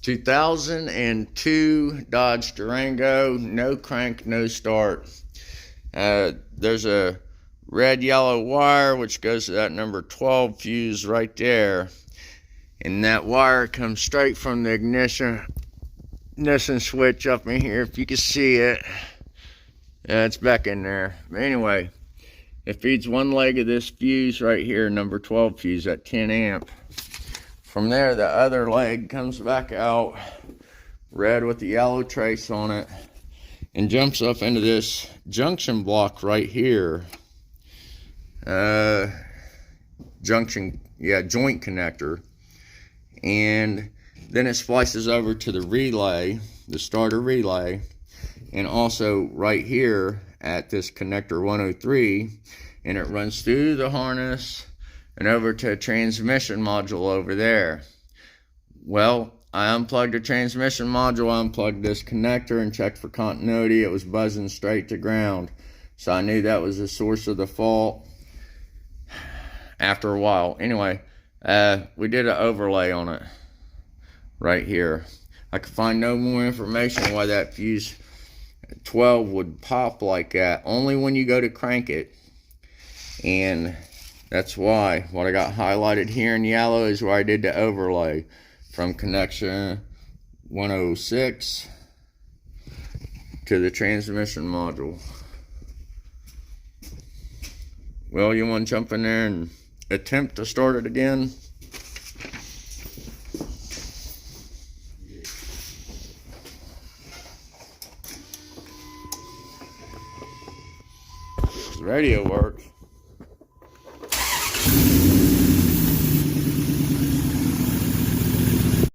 2002 Dodge Durango, no crank, no start. There's a red yellow wire which goes to that number 12 fuse right there, and that wire comes straight from the ignition switch up in here. If you can see it, yeah, it's back in there. But anyway, it feeds one leg of this fuse right here, number 12 fuse at 10 amp. From there, the other leg comes back out, red with the yellow trace on it, and jumps up into this junction block right here. Joint connector. And then it splices over to the relay, the starter relay, and also right here at this connector 103, and it runs through the harness and over to a transmission module over there. Well, I unplugged the transmission module, I unplugged this connector and checked for continuity. It was buzzing straight to ground, so I knew that was the source of the fault after a while. Anyway, we did an overlay on it right here. I could find no more information why that fuse 12 would pop like that, only when you go to crank it. And that's why what I got highlighted here in yellow is where I did the overlay from connection 106 to the transmission module. Well, you want to jump in there and attempt to start it again? The radio works.